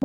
I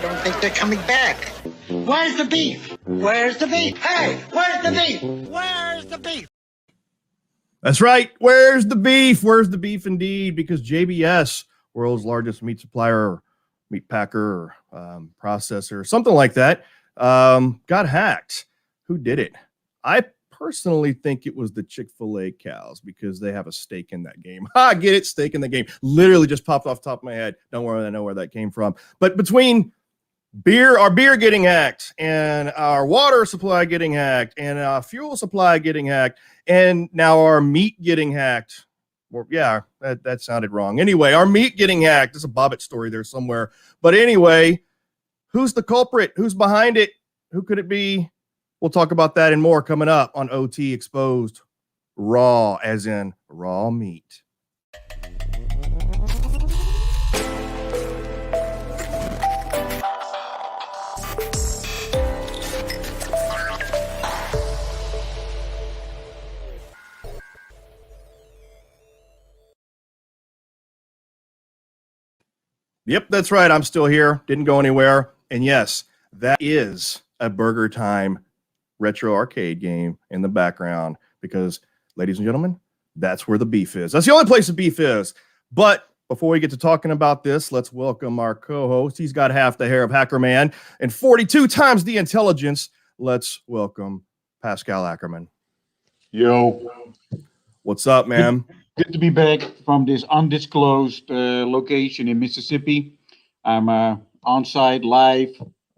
don't think they're coming back. Where's the beef? Where's the beef? Hey, where's the beef? Where's the beef? That's right. Where's the beef? Where's the beef indeed? Because JBS, world's largest meat supplier, meat packer, processor, something like that, got hacked. Who did it? I personally think it was the Chick-fil-A cows because they have a stake in that game. Get it? Stake in the game. Literally just popped off the top of my head. Don't worry, I know where that came from. But between our beer getting hacked and our water supply getting hacked and our fuel supply getting hacked and now our meat getting hacked. Well, yeah, that sounded wrong. Anyway, our meat getting hacked. There's a Bobbitt story there somewhere. But anyway, who's the culprit? Who's behind it? Who could it be? We'll talk about that and more coming up on OT Exposed. Raw, as in raw meat. Yep, that's right. I'm still here. Didn't go anywhere. And yes, that is a Burger Time retro arcade game in the background because, ladies and gentlemen, that's where the beef is. That's the only place the beef is. But before we get to talking about this, let's welcome our co-host. He's got half the hair of Hacker Man and 42 times the intelligence. Let's welcome Pascal Ackerman. Yo. What's up, man? Good to be back from this undisclosed location in Mississippi. I'm on site live,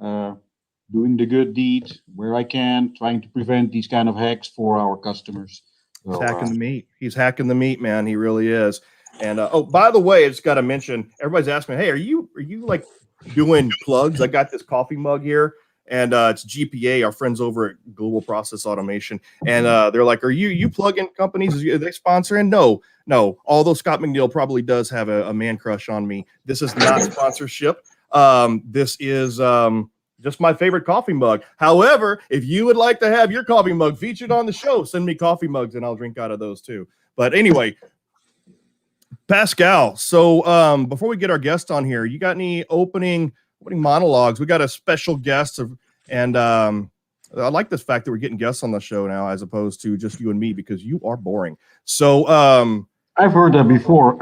doing the good deed where I can, trying to prevent these kind of hacks for our customers. He's hacking the meat. He's hacking the meat, man. He really is. And oh, by the way, I just got to mention, everybody's asking me, hey, are you like doing plugs? I got this coffee mug here, and it's GPA, our friends over at Global Process Automation, and they're like, are you plugging companies? Are they sponsoring? No. Although Scott McNeil probably does have a man crush on me, this is not sponsorship. This is just my favorite coffee mug. However, if you would like to have your coffee mug featured on the show, send me coffee mugs and I'll drink out of those too. But anyway, Pascal, so before we get our guest on here, you got any opening monologues? We got a special guest, and I like this fact that we're getting guests on the show now as opposed to just you and me because you are boring. So I've heard that before,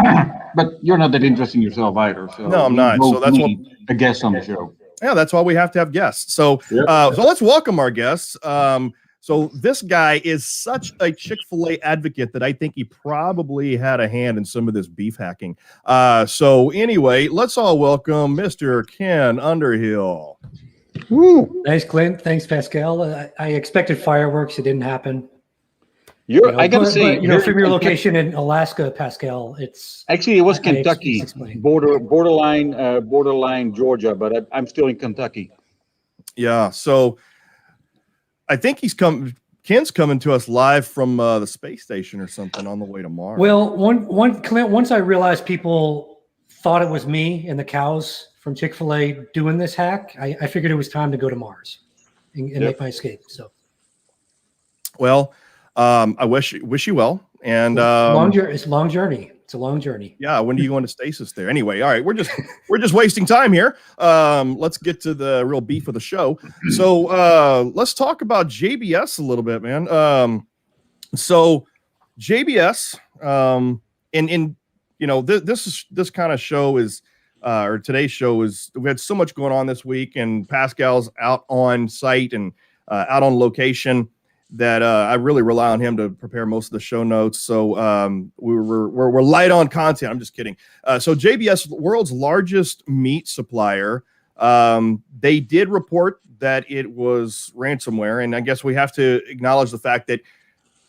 but you're not that interesting yourself either. So no, I'm not. So that's what a guest on the show. Yeah, that's why we have to have guests. So, so let's welcome our guests. So this guy is such a Chick-fil-A advocate that I think he probably had a hand in some of this beef hacking. So anyway, let's all welcome Mr. Ken Underhill. Woo. Thanks, Clint. Thanks, Pascal. I expected fireworks. It didn't happen. I gotta say, from your location in Alaska, Pascal, it's actually it was Kentucky, borderline Georgia, but I'm still in Kentucky. Yeah, so I think Ken's coming to us live from the space station or something on the way to Mars. Well, Clint, once I realized people thought it was me and the cows from Chick-fil-A doing this hack, I figured it was time to go to Mars and make my escape. So, well. I wish you well. And it's a long journey. It's a long journey. Yeah. When do you go into stasis there? Anyway, all right. We're just wasting time here. Let's get to the real beef of the show. So let's talk about JBS a little bit, man. So JBS, this kind of show is, or today's show is, we had so much going on this week, and Pascal's out on site and out on location that I really rely on him to prepare most of the show notes. So we're light on content. I'm just kidding. So JBS, world's largest meat supplier, they did report that it was ransomware. And I guess we have to acknowledge the fact that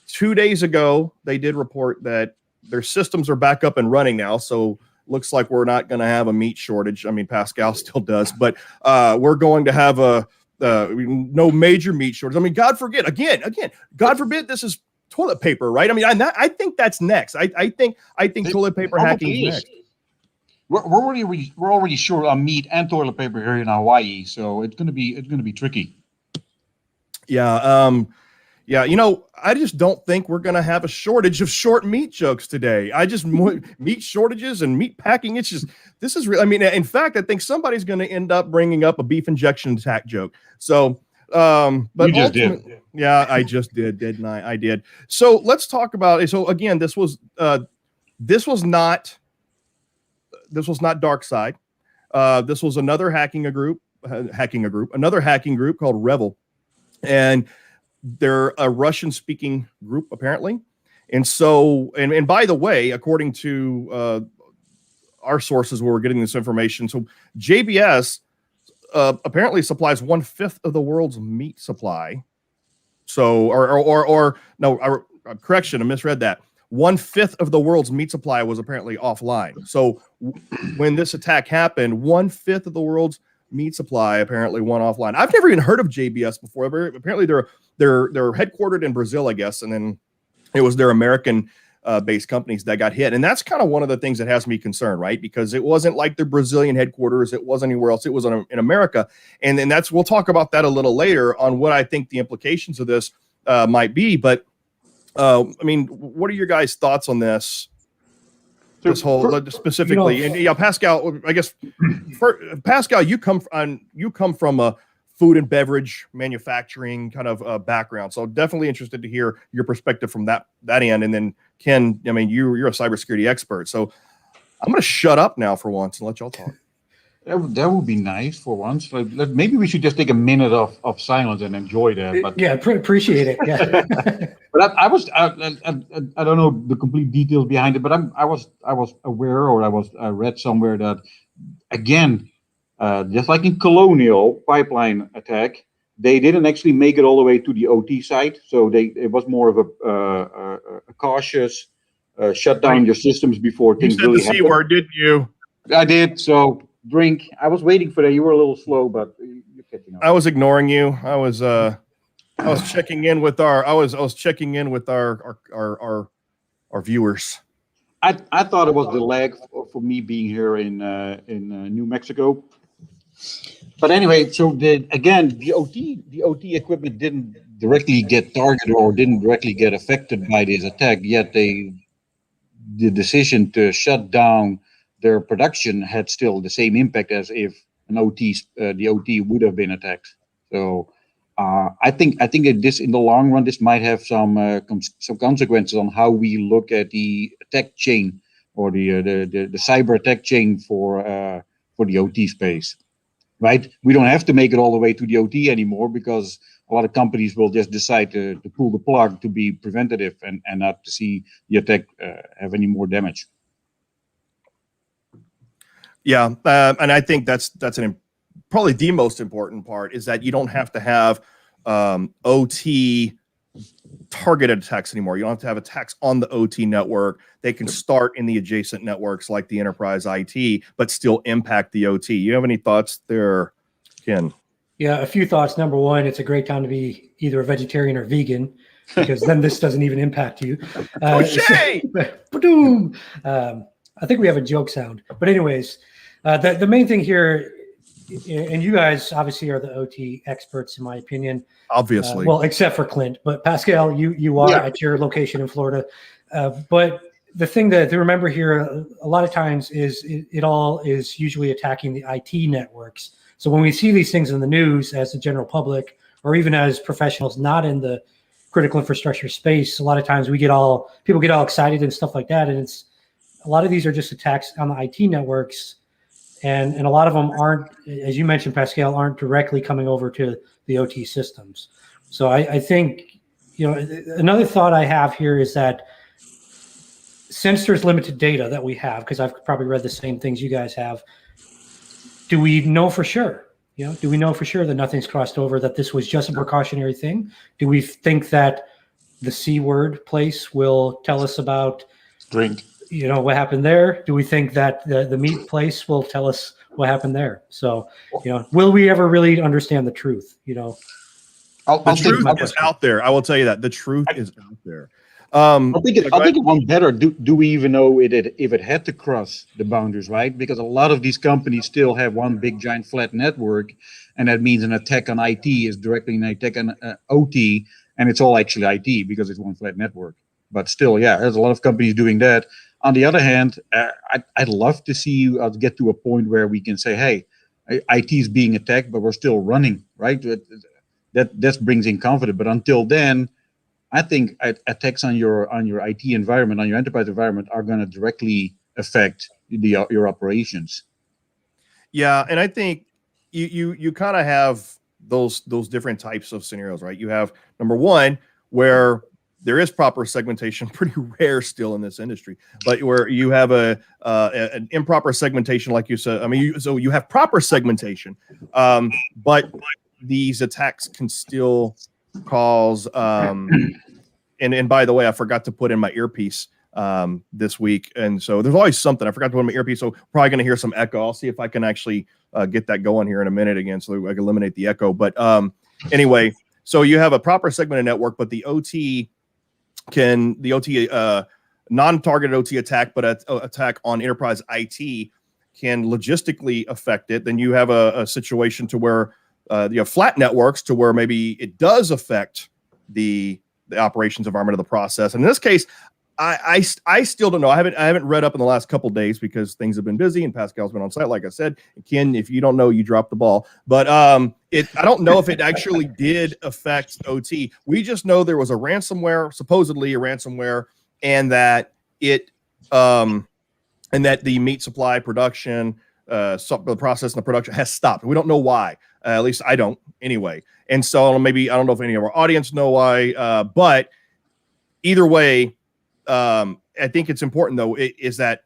2 days ago, they did report that their systems are back up and running now. So looks like we're not going to have a meat shortage. I mean, Pascal still does, but we're going to have no major meat shortage. I mean, God forbid, again, God forbid this is toilet paper, right? I mean, I think that's next. I think toilet paper hacking is next. We're already short on meat and toilet paper here in Hawaii, so it's gonna be tricky. Yeah, yeah. You know, I just don't think we're gonna have a shortage of short meat jokes today. Meat shortages and meat packing. This is real. I mean, in fact, I think somebody's gonna end up bringing up a beef injection attack joke. So, but you just did. Yeah, I just did, didn't I? I did. So let's talk about it. So again, this was not Dark Side. This was another another hacking group called Revel, and they're a Russian-speaking group apparently. And so, and by the way, according to our sources where we're getting this information, so JBS apparently supplies 1/5 of the world's meat supply. So, correction, I misread that. 1/5 of the world's meat supply was apparently offline. So when this attack happened, 1/5 of the world's meat supply apparently went offline. I've never even heard of JBS before. Apparently they're headquartered in Brazil, I guess, and then it was their American based companies that got hit. And that's kind of one of the things that has me concerned, right? Because it wasn't like their Brazilian headquarters, it wasn't anywhere else, it was in America. And then we'll talk about that a little later on what I think the implications of this might be. But I mean, what are your guys' thoughts on this? This whole specifically, and yeah, Pascal. I guess Pascal, you come from a food and beverage manufacturing kind of background, so definitely interested to hear your perspective from that end. And then Ken, I mean, you're a cybersecurity expert, so I'm going to shut up now for once and let y'all talk. That would be nice for once. Maybe we should just take a minute of silence and enjoy that. But yeah, appreciate it. Yeah. But I don't know the complete details behind it, but I was aware, or I read somewhere that, again, just like in Colonial pipeline attack, they didn't actually make it all the way to the OT site. So it was more of a cautious shut down your systems before things really happened. You said the C word, didn't you? I did. So drink. I was waiting for that. You were a little slow, but you're catching up. I was ignoring you. I was checking in with our viewers. I thought it was the lag for me being here in New Mexico. But anyway, so the OT equipment didn't directly get targeted or didn't directly get affected by this attack. Yet the decision to shut down their production had still the same impact as if the OT would have been attacked. So I think that this, in the long run, this might have some consequences on how we look at the attack chain, or the cyber attack chain for the OT space. Right? We don't have to make it all the way to the OT anymore, because a lot of companies will just decide to pull the plug to be preventative and not to see the attack have any more damage. Yeah, and I think that's probably the most important part, is that you don't have to have OT targeted attacks anymore. You don't have to have attacks on the OT network. They can start in the adjacent networks like the enterprise IT, but still impact the OT. You have any thoughts there, Ken? Yeah, a few thoughts. Number one, it's a great time to be either a vegetarian or vegan, because then this doesn't even impact you. I think we have a joke sound. But anyways, the main thing here, and you guys obviously are the OT experts, in my opinion. Obviously. Well, except for Clint. But Pascal, you are at your location in Florida. But the thing to remember here, a lot of times, is it all is usually attacking the IT networks. So when we see these things in the news as the general public, or even as professionals not in the critical infrastructure space, a lot of times people get all excited and stuff like that. And a lot of these are just attacks on the IT networks. And a lot of them aren't, as you mentioned, Pascal, aren't directly coming over to the OT systems. So I think, another thought I have here is that since there's limited data that we have, because I've probably read the same things you guys have, do we know for sure? Do we know for sure that nothing's crossed over, that this was just a precautionary thing? Do we think that the C word place will tell us about Drink. what happened there? Do we think that the meat place will tell us what happened there? So, will we ever really understand the truth? The truth is out there. I will tell you that the truth is out there. I'll think it one better. Do we even know if it had to cross the boundaries, right? Because a lot of these companies still have one big giant flat network, and that means an attack on IT is directly an attack on OT, and it's all actually IT because it's one flat network. But still, yeah, there's a lot of companies doing that. On the other hand, I'd love to see us get to a point where we can say, hey, IT is being attacked, but we're still running, right? That brings in confidence. But until then, I think attacks on your IT environment, on your enterprise environment, are going to directly affect your operations. Yeah, and I think you kind of have those different types of scenarios, right? You have number one where there is proper segmentation, pretty rare still in this industry, but where you have an improper segmentation, like you said. I mean, so you have proper segmentation, but these attacks can still cause. And by the way, I forgot to put in my earpiece this week, and so there's always something. I forgot to put in my earpiece, so probably going to hear some echo. I'll see if I can actually get that going here in a minute again, so I can eliminate the echo. But anyway, so you have a proper segmented network, but the OT non-targeted OT attack, but attack on enterprise IT can logistically affect it. Then you have a situation to where you have flat networks to where maybe it does affect the operations environment of the process. And in this case, I still don't know. I haven't read up in the last couple of days because things have been busy and Pascal's been on site, like I said. Ken, if you don't know, you dropped the ball. But I don't know if it actually did affect OT. We just know there was a ransomware, supposedly a ransomware, and that the meat supply production, the process and the production has stopped. We don't know why. At least I don't anyway. And so maybe, I don't know if any of our audience know why, but either way, I think it's important though, is that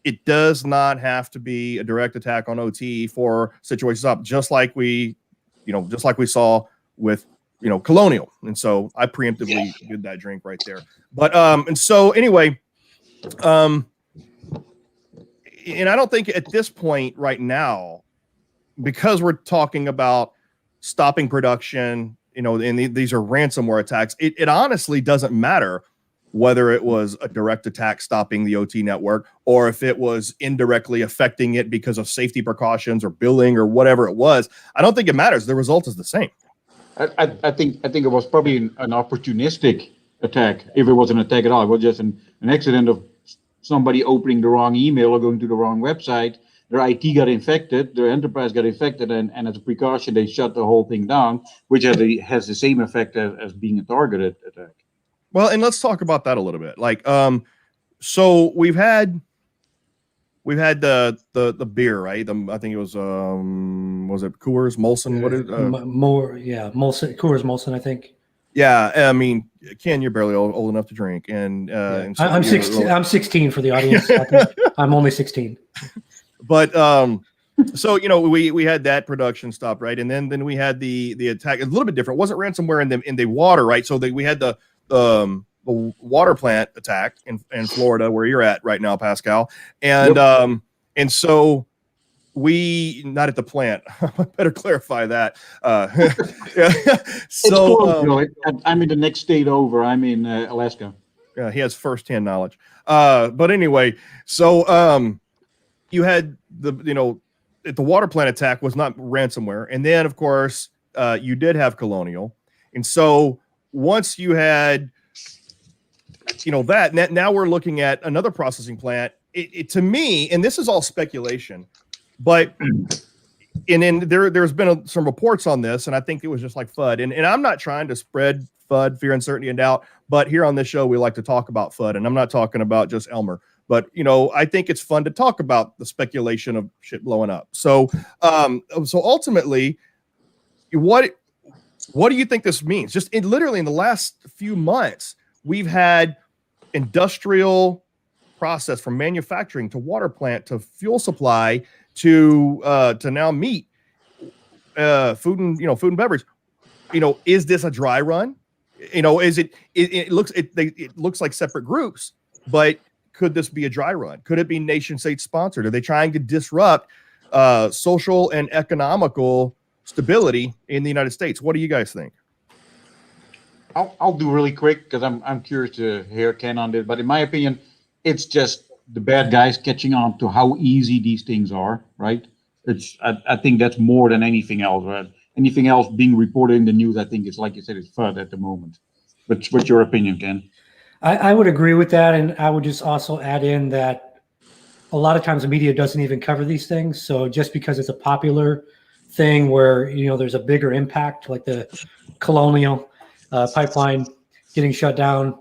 it does not have to be a direct attack on OT for situations up, just like we saw with, Colonial. And so I preemptively did that drink right there. But, and so anyway, and I don't think at this point right now, because we're talking about stopping production, and these are ransomware attacks, it honestly doesn't matter whether it was a direct attack stopping the OT network or if it was indirectly affecting it because of safety precautions or billing or whatever it was. I don't think it matters. The result is the same. I think it was probably an opportunistic attack. If it was an attack at all, it was just an accident of somebody opening the wrong email or going to the wrong website. Their IT got infected, their enterprise got infected, and as a precaution, they shut the whole thing down, which has the same effect as being a targeted attack. Well, and let's talk about that a little bit. Like, so we've had the beer, right? I think it was it Coors Molson? What is Molson, Coors Molson, I think. Yeah, I mean, Ken, you're barely old enough to drink, and so I'm 16. I'm 16 for the audience. I'm only 16. But so we had that production stop, right, and then we had the attack. A little bit different. It wasn't ransomware in the water, right? So we had the water plant attack in Florida, where you're at right now, Pascal, and yep. And so we not at the plant. I better clarify that. So I'm in the next state over. I'm in Alaska. He has firsthand knowledge. But anyway, so you had the water plant attack was not ransomware, and then of course you did have Colonial, and so once you had that, now we're looking at another processing plant. It to me, and this is all speculation, but there's been some reports on this, and I think it was just like FUD, and I'm not trying to spread FUD, fear, uncertainty, and doubt, but here on this show we like to talk about FUD, and I'm not talking about just Elmer. But, I think it's fun to talk about the speculation of shit blowing up. So ultimately, What do you think this means? Just literally in the last few months, we've had industrial process from manufacturing to water plant to fuel supply to now meat, food and beverage. Is this a dry run? It looks like separate groups, but could this be a dry run? Could it be nation state sponsored? Are they trying to disrupt social and economical stability in the United States? What do you guys think? I'll do really quick because I'm curious to hear Ken on this. But in my opinion, it's just the bad guys catching on to how easy these things are, right? I think that's more than anything else, right? Anything else being reported in the news, I think it's like you said, it's FUD at the moment. But what's your opinion, Ken? I would agree with that, and I would just also add in that a lot of times the media doesn't even cover these things. So just because it's a popular thing where there's a bigger impact, like the Colonial pipeline getting shut down,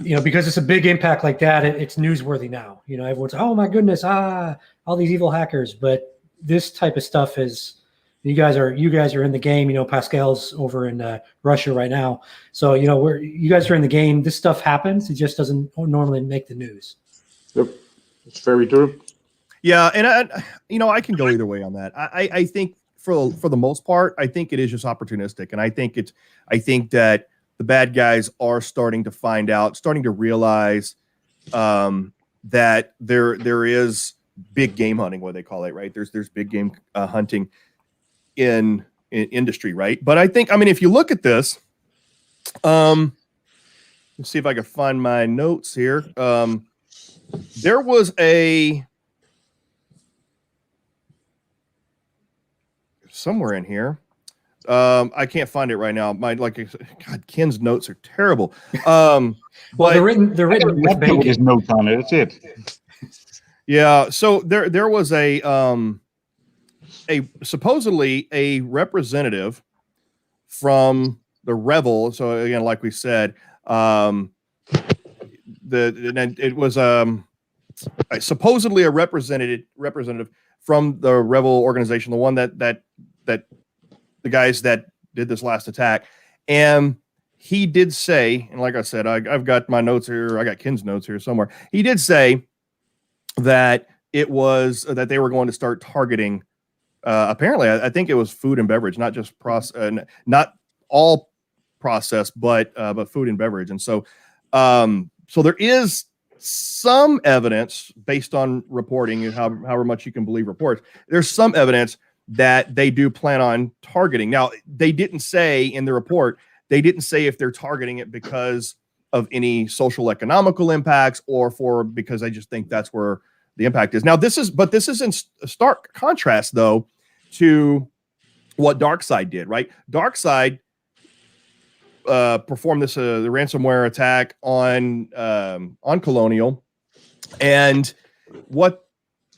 because it's a big impact like that, it's newsworthy now. Everyone's, oh my goodness, all these evil hackers. But this type of stuff is, you guys are in the game. Pascal's over in Russia right now, so you guys are in the game. This stuff happens. It just doesn't normally make the news. Yep, it's very true. Yeah, and I can go either way on that. I think for the most part, I think it is just opportunistic, and I think that the bad guys are starting to realize that there is big game hunting, what they call it, right? There's big game hunting in industry, right? But I think, if you look at this, let's see if I can find my notes here. There was somewhere in here. I can't find it right now. God, Ken's notes are terrible. Well, they're written with his notes on it. That's it. Yeah. So there was a supposedly a representative from the Revel. So again, like we said, it was supposedly a representative from the Revel organization, the one that the guys that did this last attack. And he did say, and like I said, I've got my notes here. I got Ken's notes here somewhere. He did say that it was that they were going to start targeting. Apparently, I think it was food and beverage, not just not all processed, but food and beverage. And so there is some evidence based on reporting and however much you can believe reports. There's some evidence that they do plan on targeting. Now, they didn't say in the report, they didn't say if they're targeting it because of any social economical impacts or because I just think that's where the impact is. Now, this is in stark contrast, though, to what DarkSide did, right? DarkSide performed the ransomware attack on Colonial,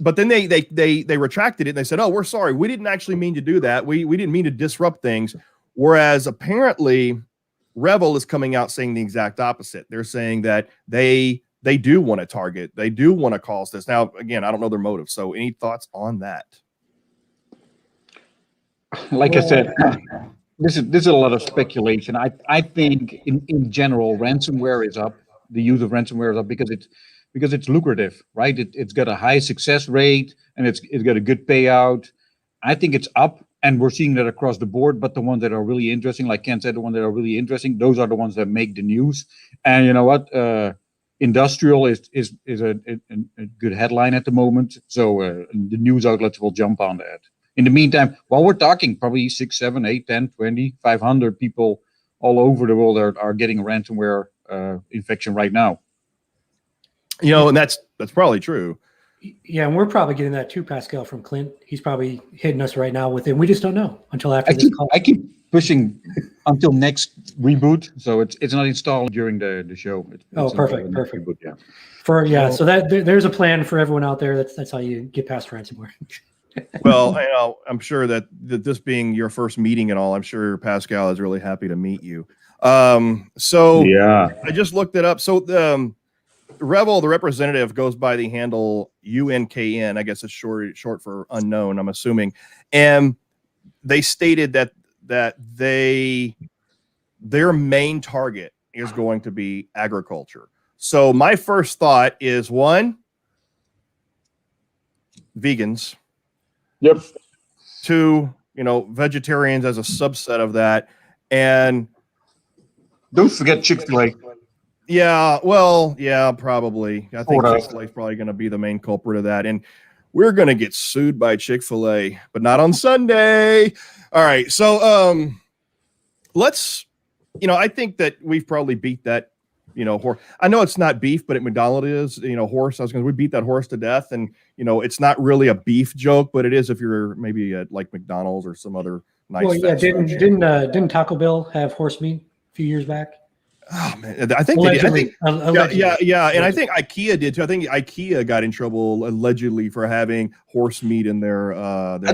but then they retracted it and they said, "Oh, we're sorry, we didn't actually mean to do that. We didn't mean to disrupt things." Whereas apparently, Revel is coming out saying the exact opposite. They're saying that they do want to target, they do want to cause this. Now, again, I don't know their motive. So, any thoughts on that? Like I said, this is a lot of speculation. I think in general, ransomware is up. The use of ransomware is up because it's lucrative, right? It's got a high success rate and it's got a good payout. I think it's up, and we're seeing that across the board. But the ones that are really interesting, like Ken said, the ones that are really interesting, those are the ones that make the news. And you know what? Industrial is a good headline at the moment. So the news outlets will jump on that. In the meantime, while we're talking, probably 6, 7, 8, 10, 20, 500 people all over the world are getting a ransomware infection right now. And that's probably true. Yeah, and we're probably getting that too, Pascal, from Clint. He's probably hitting us right now with it. We just don't know until after this call. I keep pushing until next reboot, so it's not installed during the show. Perfect. Reboot, yeah. So that there's a plan for everyone out there. That's how you get past ransomware. Well, I'm sure that this being your first meeting and all, I'm sure Pascal is really happy to meet you. So yeah, I just looked it up. So the Revel, the representative, goes by the handle UNKN. I guess it's short for unknown, I'm assuming. And they stated that that their main target is going to be agriculture. So my first thought is, one, vegans. Yep. Two, vegetarians as a subset of that. And Don't forget Chick-fil-A. yeah, well, yeah, probably. I think Chick-fil-A is probably going to be the main culprit of that. And we're going to get sued by Chick-fil-A, but not on Sunday. All right. So let's, I think that we've probably beat that, horse. I know it's not beef, but at McDonald's is, horse. We beat that horse to death. And, it's not really a beef joke, but it is if you're maybe at like McDonald's or some other nice. Well, yeah, didn't Taco Bell have horse meat a few years back? Oh man, I think allegedly. Yeah, and I think IKEA did too. I think IKEA got in trouble allegedly for having horse meat in their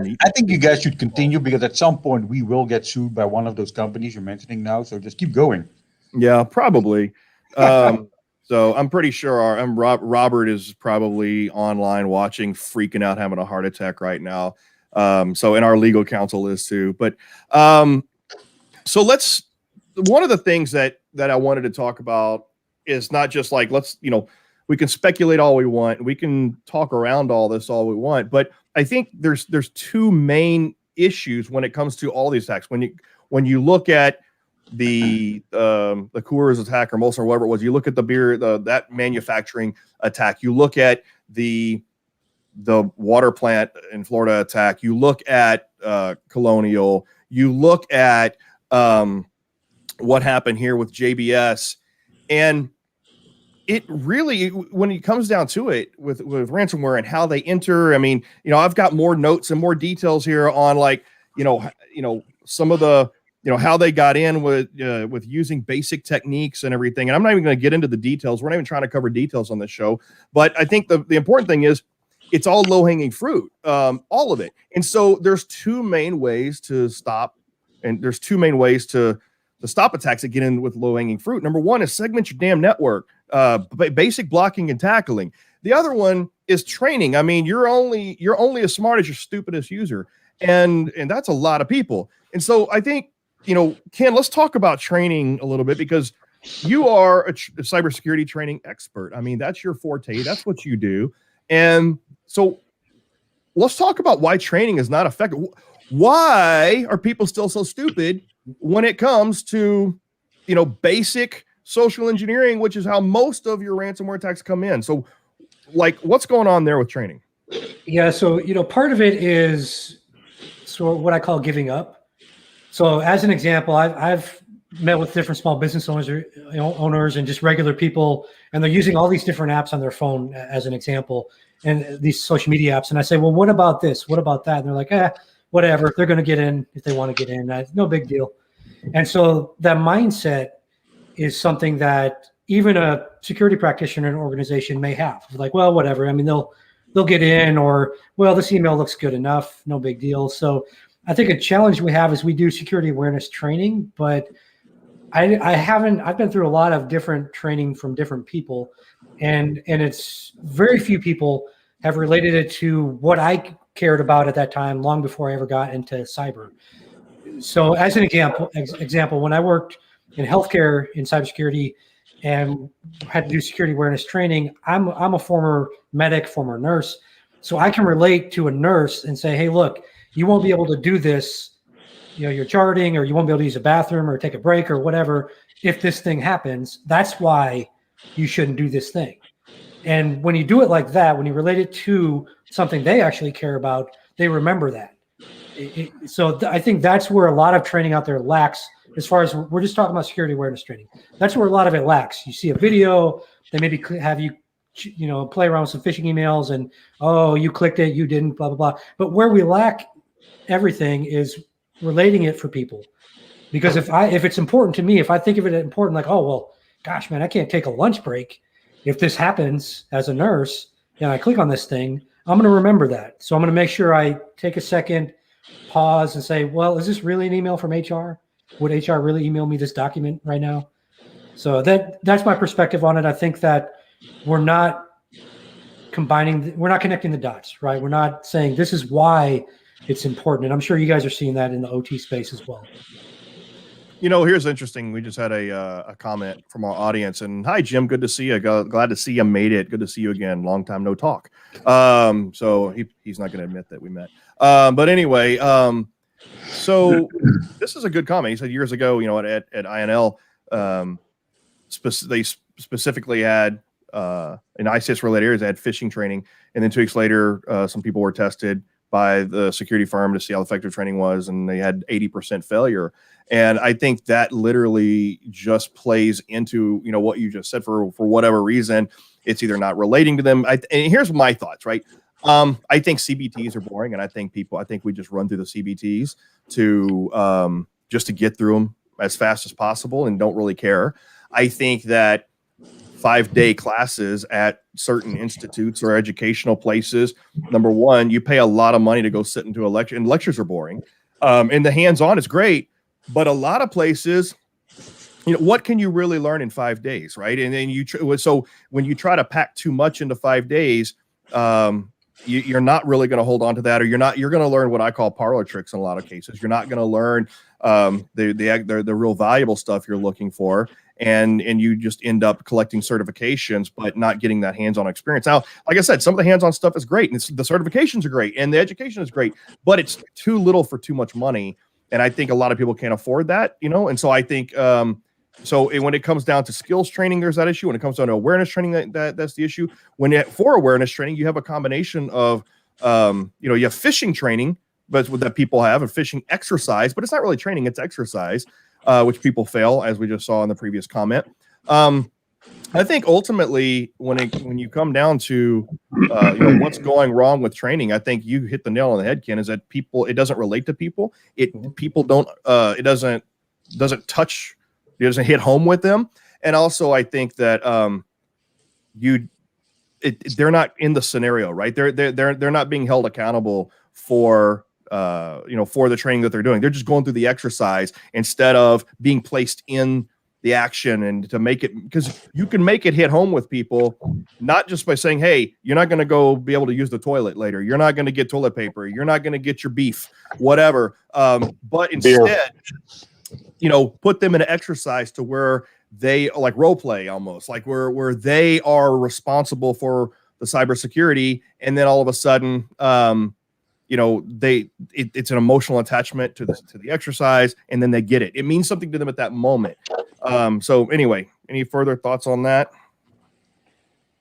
meat. I think you guys should continue because at some point we will get sued by one of those companies you're mentioning now. So just keep going. Yeah, probably. So I'm pretty sure Robert is probably online watching, freaking out, having a heart attack right now. And our legal counsel is too. But so one of the things that I wanted to talk about is not just like, we can speculate all we want. We can talk around all this all we want. But I think there's two main issues when it comes to all these attacks. When you look at the Coors attack or Molson or whatever it was, you look at the beer, that manufacturing attack, you look at the water plant in Florida attack, you look at Colonial, you look at what happened here with JBS, and it really, when it comes down to it with ransomware and how they enter, I mean, I've got more notes and more details here on some of the, how they got in with using basic techniques and everything. And I'm not even going to get into the details. We're not even trying to cover details on this show, but I think the important thing is it's all low hanging fruit, all of it. And so there's two main ways to stop, and there's two main ways to stop attacks that get in with low hanging fruit. Number one is segment your damn network, basic blocking and tackling. The other one is training. I mean, you're only as smart as your stupidest user. And that's a lot of people. And so I think, Ken, let's talk about training a little bit, because you are a cybersecurity training expert. I mean, that's your forte. That's what you do. And so let's talk about why training is not effective. Why are people still so stupid when it comes to, basic social engineering, which is how most of your ransomware attacks come in? So what's going on there with training? Yeah. So, part of it is what I call giving up. So as an example, I've met with different small business owners and just regular people, and they're using all these different apps on their phone as an example, and these social media apps. And I say, well, what about this? What about that? And they're like, whatever. They're going to get in if they want to get in. No big deal. And so that mindset is something that even a security practitioner in an organization may have. Like, well, whatever. I mean, they'll get in, or, well, this email looks good enough. No big deal. So I think a challenge we have is we do security awareness training, but I've been through a lot of different training from different people, and it's very few people have related it to what I cared about at that time, long before I ever got into cyber. So as an example, when I worked in healthcare in cybersecurity and had to do security awareness training, I'm a former medic, former nurse. So I can relate to a nurse and say, hey, look, you won't be able to do this, you're charting, or you won't be able to use a bathroom or take a break or whatever. If this thing happens, that's why you shouldn't do this thing. And when you do it like that, when you relate it to something they actually care about, they remember that. I think that's where a lot of training out there lacks, as far as we're just talking about security awareness training. That's where a lot of it lacks. You see a video, they maybe have you, play around with some phishing emails and, oh, you clicked it, you didn't, blah, blah, blah. But where we lack everything is relating it for people. Because if it's important to me, if I think of it important, like, oh, well, gosh, man, I can't take a lunch break. If this happens as a nurse and I click on this thing, I'm going to remember that. So I'm going to make sure I take a second, pause, and say, well, is this really an email from HR? Would HR really email me this document right now? So that's my perspective on it. I think that we're not connecting the dots, right? We're not saying this is why it's important. And I'm sure you guys are seeing that in the OT space as well. Here's interesting. We just had a comment from our audience, and hi, Jim. Good to see you. Glad to see you made it. Good to see you again. Long time no talk. So he's not going to admit that we met. But anyway, so this is a good comment. He said years ago, at INL, they specifically had in ICS related areas, they had phishing training, and then 2 weeks later, some people were tested by the security firm to see how effective training was, and they had 80% failure. And I think that literally just plays into what you just said. For whatever reason, it's either not relating to them. And here's my thoughts, right? I think CBTs are boring, and I think we just run through the CBTs to just to get through them as fast as possible and don't really care. I think that 5-day classes at certain institutes or educational places, number one, you pay a lot of money to go sit into a lecture, and lectures are boring. And the hands-on is great, but a lot of places, what can you really learn in 5 days, right? And then so when you try to pack too much into 5 days, you're not really going to hold on to that, or you're going to learn what I call parlor tricks in a lot of cases. You're not going to learn the real valuable stuff you're looking for. And you just end up collecting certifications, but not getting that hands-on experience. Now, like I said, some of the hands-on stuff is great, and the certifications are great, and the education is great, but it's too little for too much money. And I think a lot of people can't afford that, And so I think, when it comes down to skills training, there's that issue. When it comes down to awareness training, that's the issue. For awareness training, you have a combination of, you have phishing training, but that people have, and phishing exercise, but it's not really training, it's exercise. Which people fail, as we just saw in the previous comment. I think ultimately, when you come down to what's going wrong with training, I think you hit the nail on the head, Ken. Is that it doesn't relate to people. People don't. It doesn't touch. It doesn't hit home with them. And also, I think that they're not in the scenario, right? They're not being held accountable for for the training that they're doing. They're just going through the exercise instead of being placed in the action, and to make it, because you can make it hit home with people, not just by saying, hey, you're not going to go be able to use the toilet later. You're not going to get toilet paper. You're not going to get your beef, whatever. But instead, put them in an exercise to where they like role play, almost like where they are responsible for the cybersecurity. And then all of a sudden, it's an emotional attachment to the exercise, and then they get it. It means something to them at that moment. So anyway, any further thoughts on that?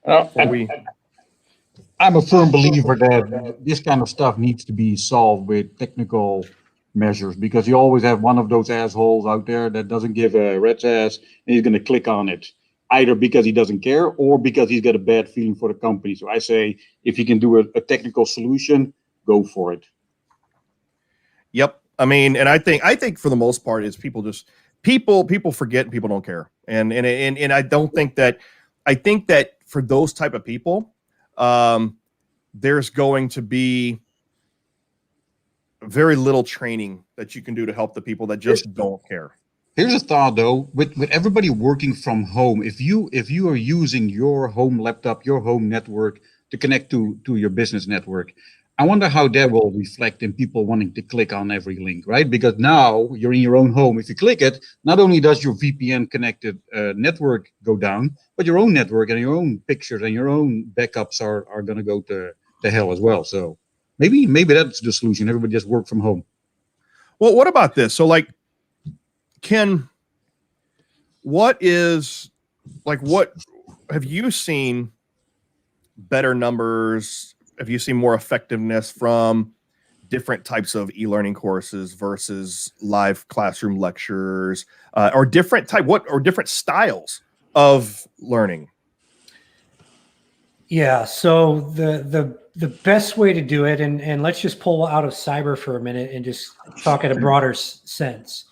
I'm a firm believer that this kind of stuff needs to be solved with technical measures, because you always have one of those assholes out there that doesn't give a rat's ass, and he's going to click on it, either because he doesn't care or because he's got a bad feeling for the company. So I say, if you can do a technical solution, go for it. Yep. I mean, and I think for the most part is people forget, and people don't care. And I don't think that, I think that for those type of people, there's going to be very little training that you can do to help the people that just don't care. Here's a thought though, with everybody working from home, if you are using your home laptop, your home network to connect to your business network, I wonder how that will reflect in people wanting to click on every link, right? Because now you're in your own home. If you click it, not only does your VPN connected network go down, but your own network and your own pictures and your own backups are going to go to hell as well. So maybe that's the solution. Everybody just work from home. Well, what about this? So like, what have you seen better numbers? Have you seen more effectiveness from different types of e-learning courses versus live classroom lectures, or different styles of learning? Yeah. So the best way to do it, and let's just pull out of cyber for a minute and just talk at a broader sense.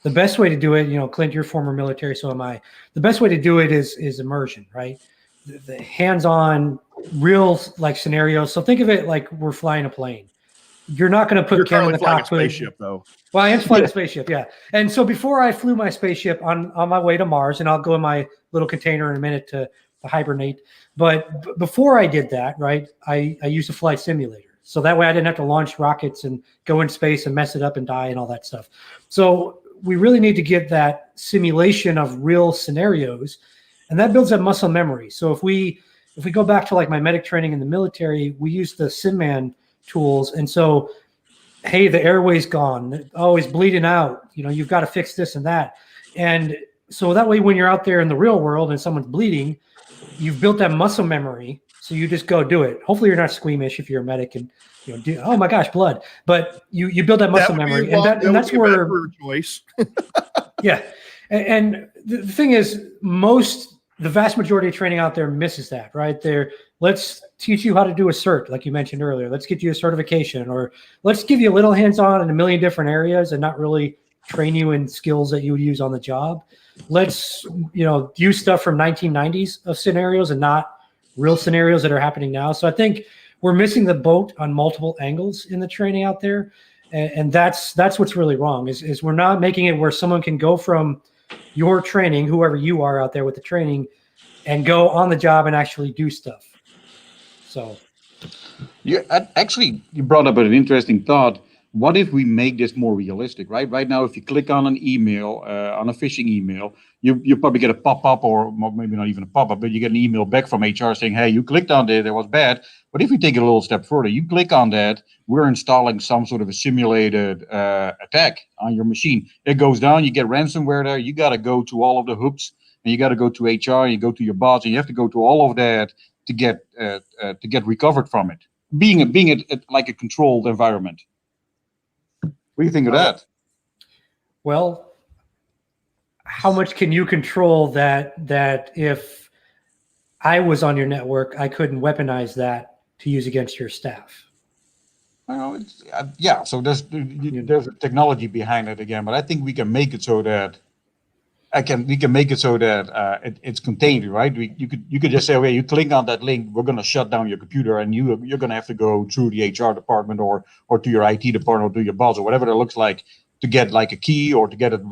The best way to do it, Clint, you're former military, so am I. The best way to do it is immersion, right? The hands-on, real like scenarios. So think of it like we're flying a plane. You're not going to put Ken in the cockpit. A spaceship, though. Well, I am flying a spaceship, yeah. And so before I flew my spaceship on my way to Mars, and I'll go in my little container in a minute to hibernate. But before I did that, right, I used a flight simulator. So that way I didn't have to launch rockets and go in space and mess it up and die and all that stuff. So we really need to get that simulation of real scenarios, and that builds up muscle memory. So if we go back to like my medic training in the military, we use the SimMan tools. And so, hey, the airway's gone. Oh, it's bleeding out. You know, you've got to fix this and that. And so that way, when you're out there in the real world and someone's bleeding, you've built that muscle memory. So you just go do it. Hopefully you're not squeamish if you're a medic and, you know, do, oh my gosh, blood. But you build that muscle memory. And that's where choice. yeah. And the thing is, the vast majority of training out there misses that, right? Let's teach you how to do a cert, like you mentioned earlier. Let's get you a certification, or let's give you a little hands-on in a million different areas and not really train you in skills that you would use on the job. Let's, you know, use stuff from 1990s of scenarios and not real scenarios that are happening now. So I think we're missing the boat on multiple angles in the training out there. And that's what's really wrong is we're not making it where someone can go from your training, whoever you are out there with the training, and go on the job and actually do stuff. So, you brought up an interesting thought. What if we make this more realistic, right? Right now, if you click on an email, on a phishing email, you probably get a pop-up, or maybe not even a pop-up, but you get an email back from HR saying, hey, you clicked on it, it was bad. But if we take it a little step further, you click on that, we're installing some sort of a simulated attack on your machine. It goes down, you get ransomware there, you got to go to all of the hoops, and you got to go to HR, and you go to your boss, and you have to go to all of that to get recovered from it. Being like a controlled environment. What do you think of that? Well, how much can you control that if I was on your network, I couldn't weaponize that to use against your staff? Well, yeah. So there's a technology behind it again, but I think we can make it so that it's contained, right? You could just say, okay, you click on that link, we're going to shut down your computer, and you're going to have to go through the HR department or to your IT department or to your boss or whatever it looks like to get like a key or to get it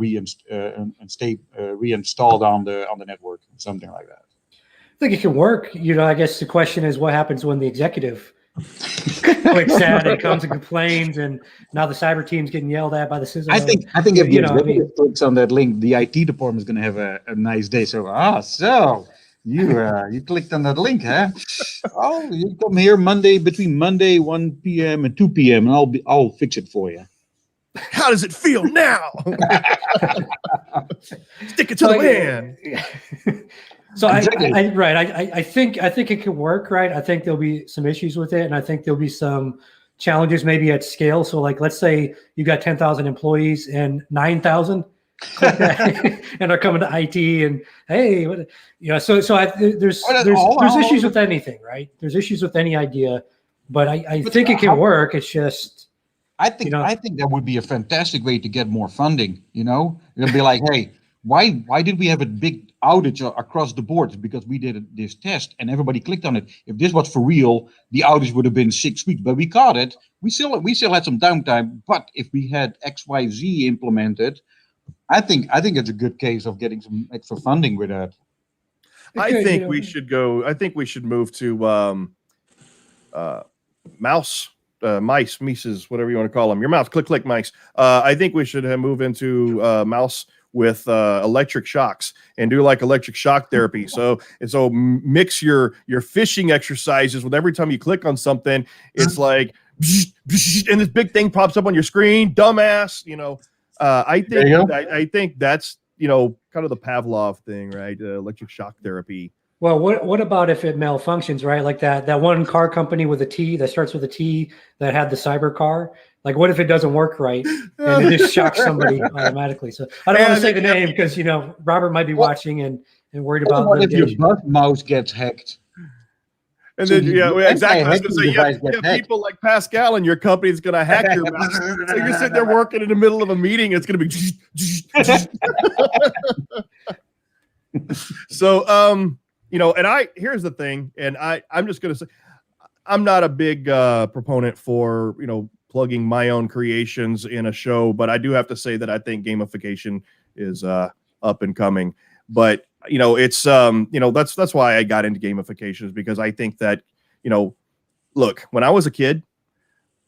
reinstalled on the network, something like that. I think it can work. You know, I guess the question is what happens when the executive clicks that and comes and complains, and now the cyber team's getting yelled at by the system. I think if the executive clicks on that link, the IT department is going to have a nice day. So you clicked on that link, huh? Oh, you come here between Monday 1 p.m. and 2 p.m. and I'll fix it for you. How does it feel now? Stick it to the man. So exactly. I think it could work, right? I think there'll be some issues with it, and I think there'll be some challenges maybe at scale. So like, let's say you got 10,000 employees and 9,000 and are coming to IT and hey, there's issues with anything, right? There's issues with any idea, but I think it can work. It's just, I think that would be a fantastic way to get more funding. You know, it'll be like, hey, why did we have a big outage across the board? It's because we did this test and everybody clicked on it. If this was for real, the outage would have been 6 weeks, but we caught it. We still had some downtime, but if we had XYZ implemented, I think it's a good case of getting some extra funding with that. I think we should move to mice, whatever you want to call them. Your mouse, click mice. I think we should move into mouse with electric shocks and do like electric shock therapy. So mix your phishing exercises with every time you click on something, it's like, and this big thing pops up on your screen, dumbass. You know, I think that's, you know, kind of the Pavlov thing, right? Electric shock therapy. Well, what about if it malfunctions, right? Like that one car company with a T that starts with a T that had the cyber car. Like, what if it doesn't work right and it just shocks somebody automatically? So I don't want to say the name because, you know, Robert might be watching and worried about what if your mouse gets hacked? And then, exactly. I was going to say, people like Pascal in your company is going to hack your mouse. So you're sitting there working in the middle of a meeting. It's going to be. So, you know, and here's the thing, and I'm just going to say, I'm not a big proponent for, you know, plugging my own creations in a show, but I do have to say that I think gamification is up and coming. But, you know, it's, you know, that's why I got into gamification, is because I think that, you know, look, when I was a kid,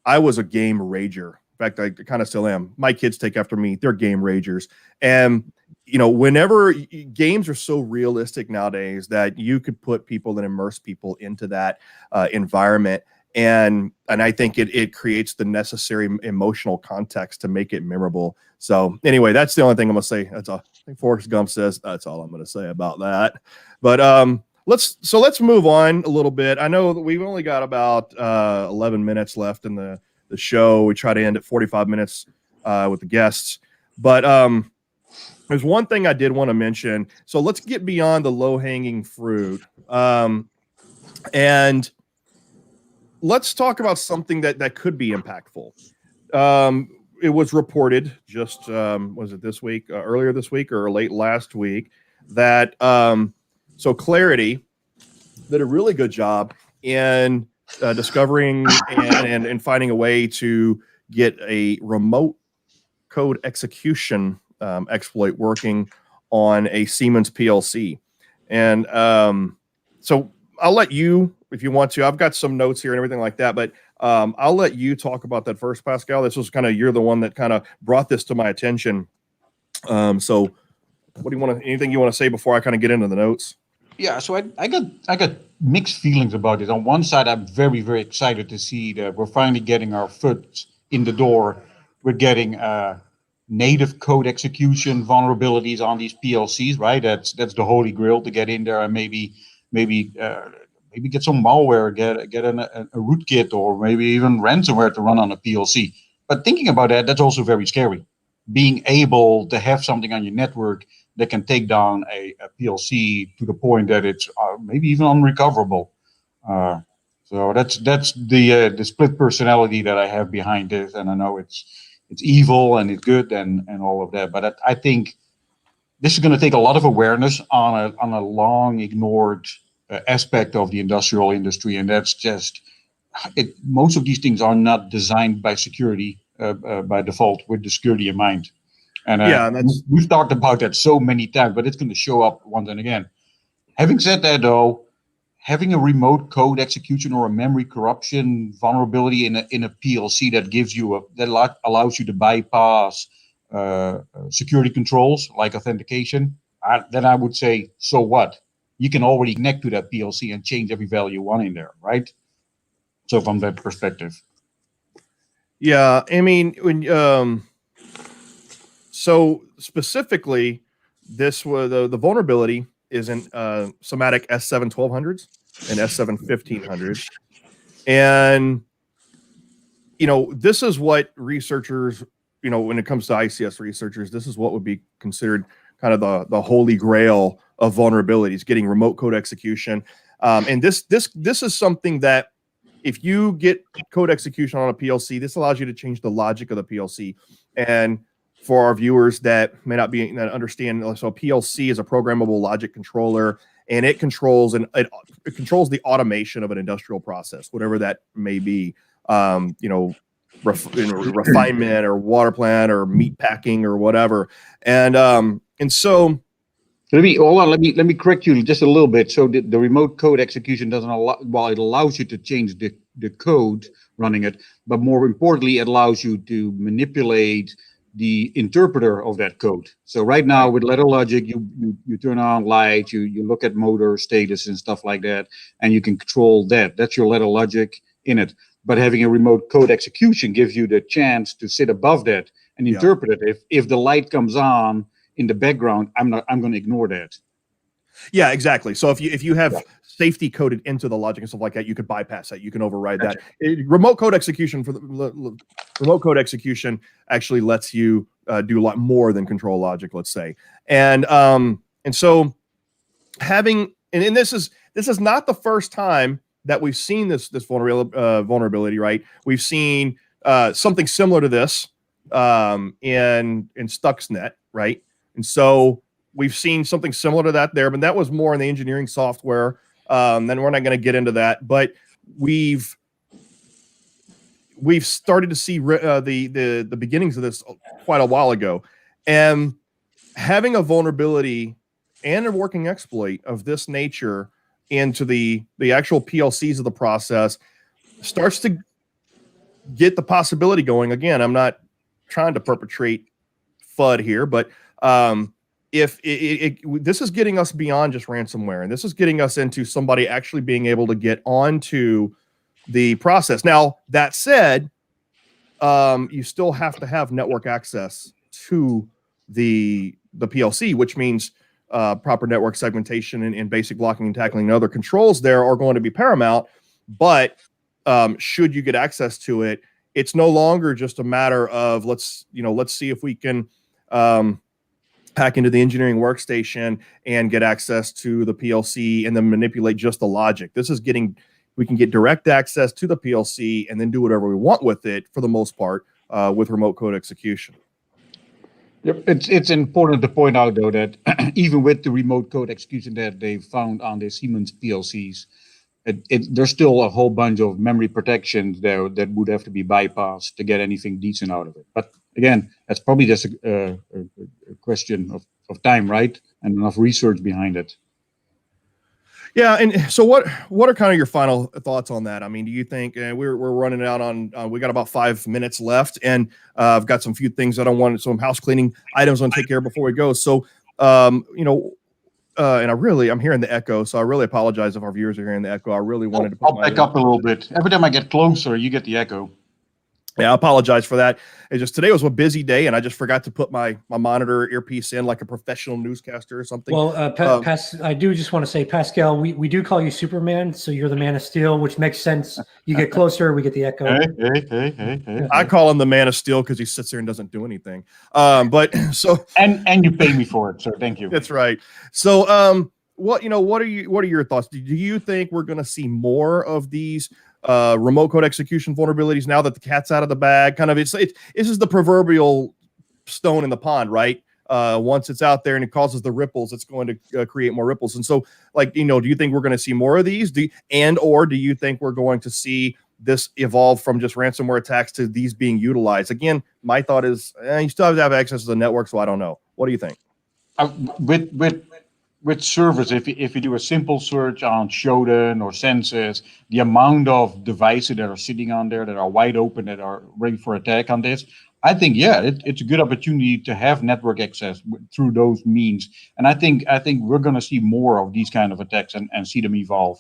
I was a game rager. In fact, I kind of still am. My kids take after me. They're game ragers. And, whenever games are so realistic nowadays that you could put people and immerse people into that environment. And I think it creates the necessary emotional context to make it memorable. So anyway, that's the only thing I'm going to say. That's all. I think Forrest Gump says that's all I'm going to say about that. But let's move on a little bit. I know that we've only got about 11 minutes left in the show. We try to end at 45 minutes with the guests. But there's one thing I did want to mention. So let's get beyond the low-hanging fruit. And let's talk about something that could be impactful. It was reported just, was it this week, earlier this week or late last week, that so Clarity did a really good job in discovering and finding a way to get a remote code execution exploit working on a Siemens PLC. And so I'll let you, if you want to, I've got some notes here and everything like that, but I'll let you talk about that first, Pascal. This was you're the one that kind of brought this to my attention. So what do you anything you want to say before I kind of get into the notes? Yeah, so I got mixed feelings about it. On one side, I'm very, very excited to see that we're finally getting our foot in the door. We're getting native code execution vulnerabilities on these PLCs, right? That's the holy grail, to get in there and maybe get some malware, get a rootkit, or maybe even ransomware to run on a PLC. But thinking about that's also very scary. Being able to have something on your network that can take down a PLC to the point that it's maybe even unrecoverable. So that's the split personality that I have behind this, and I know it's evil and it's good and all of that. But I think this is going to take a lot of awareness on a long ignored aspect of the industrial industry, and that's just it. Most of these things are not designed by security by default with the security in mind. And we've talked about that so many times, but it's going to show up once and again. Having said that, though, having a remote code execution or a memory corruption vulnerability in a PLC that gives you that allows you to bypass security controls like authentication, then I would say, so what? You can already connect to that PLC and change every value you want in there, right? So from that perspective. Yeah, I mean, when so specifically, this was the vulnerability is in Somatic S7 1200s and S7 1500s, and this is what researchers, when it comes to ICS researchers, this is what would be considered kind of the holy grail of vulnerabilities, getting remote code execution, and this is something that if you get code execution on a PLC, this allows you to change the logic of the PLC. And for our viewers that may not be that understand, so PLC is a programmable logic controller, and it controls it controls the automation of an industrial process, whatever that may be. Refinement or water plant or meat packing or whatever. And so let me correct you just a little bit. So the remote code execution doesn't allow, while it allows you to change the code running it, but more importantly, it allows you to manipulate the interpreter of that code. So right now with ladder logic, you turn on lights, you look at motor status and stuff like that, and you can control that. That's your ladder logic in it. But having a remote code execution gives you the chance to sit above that and interpret it. If the light comes on in the background, I'm going to ignore that. Yeah, exactly. So if you have safety coded into the logic and stuff like that, you could bypass that. You can override that. Remote code execution remote code execution actually lets you do a lot more than control logic, let's say. And so having and this is not the first time that we've seen this vulnerability, right? We've seen something similar to this in Stuxnet, right? And so we've seen something similar to that there, but that was more in the engineering software. Then we're not going to get into that, but we've started to see the beginnings of this quite a while ago, and having a vulnerability and a working exploit of this nature into the actual PLCs of the process starts to get the possibility going. Again, I'm not trying to perpetrate FUD here, but if this is getting us beyond just ransomware, and this is getting us into somebody actually being able to get onto the process. Now, that said, you still have to have network access to the PLC, which means proper network segmentation and basic blocking and tackling and other controls there are going to be paramount. But should you get access to it, it's no longer just a matter of let's see if we can hack into the engineering workstation and get access to the PLC and then manipulate just the logic. We can get direct access to the PLC and then do whatever we want with it for the most part with remote code execution. Yep. It's important to point out, though, that even with the remote code execution that they found on the Siemens PLCs, there's still a whole bunch of memory protections there that would have to be bypassed to get anything decent out of it. But again, that's probably just a question of time, right? And enough research behind it. Yeah, and so what are kind of your final thoughts on that? I mean, do you think we're running out on? We got about 5 minutes left, and I've got some few things that I wanted, some house cleaning items I want to take care of before we go. So, and I'm hearing the echo, so I really apologize if our viewers are hearing the echo. I really wanted to. I'll back up a little bit. Every time I get closer, you get the echo. Yeah, I apologize for that. It's just today was a busy day, and I just forgot to put my monitor earpiece in like a professional newscaster or something. Well, I do just want to say, Pascal, we do call you Superman, so you're the Man of Steel, which makes sense. You get closer, we get the echo. Hey. I call him the Man of Steel because he sits there and doesn't do anything. But so and you pay me for it, so thank you. That's right. So what are your thoughts? Do you think we're going to see more of these remote code execution vulnerabilities now that the cat's out of the bag? Kind of, this is the proverbial stone in the pond, right? Once it's out there and it causes the ripples, it's going to create more ripples. And so, do you think we're going to see more of these? Or do you think we're going to see this evolve from just ransomware attacks to these being utilized? Again, my thought is you still have to have access to the network, so I don't know. What do you think? With servers, if you do a simple search on Shodan or Census, the amount of devices that are sitting on there that are wide open, that are ready for attack on this, I think, it's a good opportunity to have network access through those means. And I think we're going to see more of these kind of attacks and see them evolve.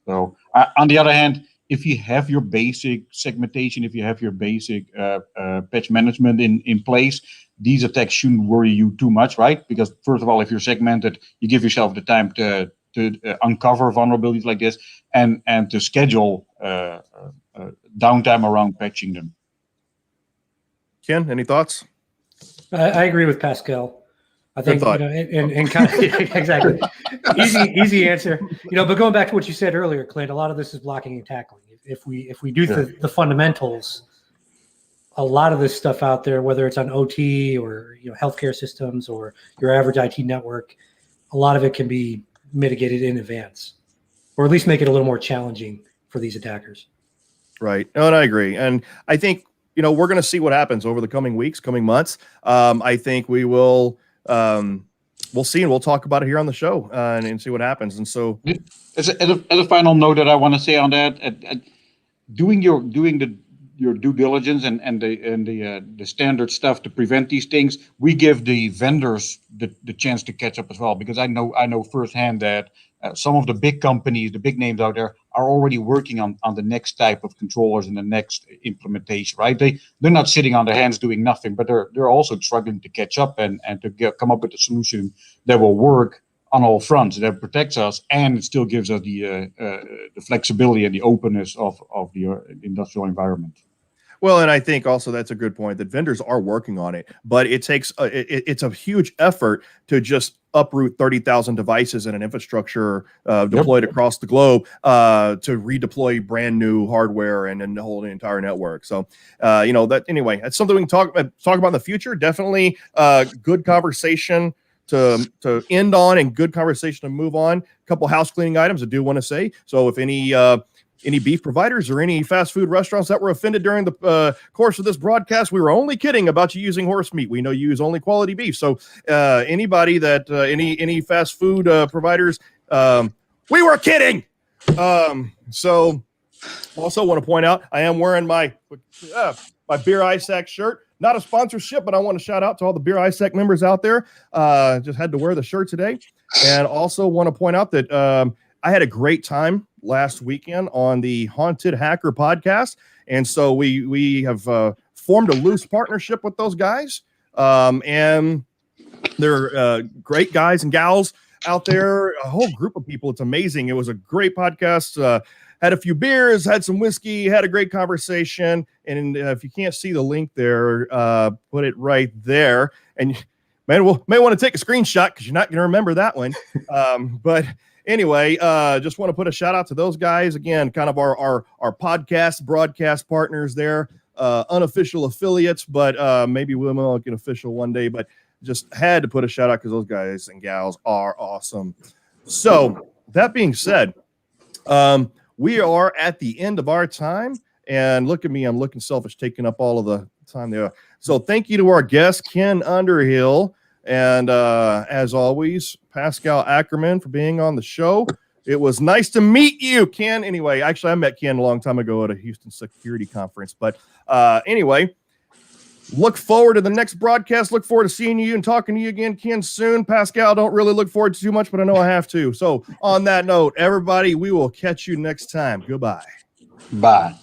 So on the other hand, if you have your basic segmentation, if you have your basic patch management in place, these attacks shouldn't worry you too much, right? Because first of all, if you're segmented, you give yourself the time to uncover vulnerabilities like this and to schedule downtime around patching them. Ken, any thoughts? I agree with Pascal. I think, and kind of exactly easy answer. But going back to what you said earlier, Clint, a lot of this is blocking and tackling. If we do the fundamentals, a lot of this stuff out there, whether it's on OT or healthcare systems or your average IT network, a lot of it can be mitigated in advance, or at least make it a little more challenging for these attackers. Right. No, and I agree. And I think we're going to see what happens over the coming weeks, coming months. I think we will. We'll see, and we'll talk about it here on the show and see what happens. And so, as a final note that I want to say on that, doing your due diligence and the standard stuff to prevent these things, we give the vendors the chance to catch up as well, because I know firsthand that some of the big companies, the big names out there, are already working on the next type of controllers and the next implementation, right? They're not sitting on their hands doing nothing, but they're also struggling to catch up and to come up with a solution that will work on all fronts, that protects us and it still gives us the flexibility and the openness of the industrial environment. Well, and I think also that's a good point that vendors are working on it, but it takes it's a huge effort to just uproot 30,000 devices in an infrastructure deployed across the globe to redeploy brand new hardware and then hold the entire network. So, that anyway, that's something we can talk about in the future. Definitely good conversation to end on and good conversation to move on. A couple house cleaning items I do want to say. So if any beef providers or any fast food restaurants that were offended during the course of this broadcast, we were only kidding about you using horse meat. We know you use only quality beef. So anybody that any fast food providers, we were kidding. So Also, want to point out I am wearing my Beer ISAC shirt. Not a sponsorship, but I want to shout out to all the Beer ISAC members out there. Just had to wear the shirt today, and also want to point out that I had a great time last weekend on the Haunted Hacker podcast, and so we have formed a loose partnership with those guys, and they're great guys and gals out there. A whole group of people. It's amazing. It was a great podcast. Had a few beers, had some whiskey, had a great conversation. And if you can't see the link there, put it right there. And may want to take a screenshot because you're not going to remember that one. But anyway, just want to put a shout out to those guys. Again, kind of our podcast broadcast partners there, unofficial affiliates, but maybe we'll make an official one day. But just had to put a shout out because those guys and gals are awesome. So that being said, we are at the end of our time, and look at me, I'm looking selfish, taking up all of the time there. So thank you to our guest, Ken Underhill, and as always, Pascal Ackerman for being on the show. It was nice to meet you, Ken. Anyway, actually, I met Ken a long time ago at a Houston security conference, but anyway, look forward to the next broadcast. Look forward to seeing you and talking to you again, Ken, soon. Pascal, don't really look forward to too much, but I know I have to. So on that note, everybody, we will catch you next time. Goodbye. Bye.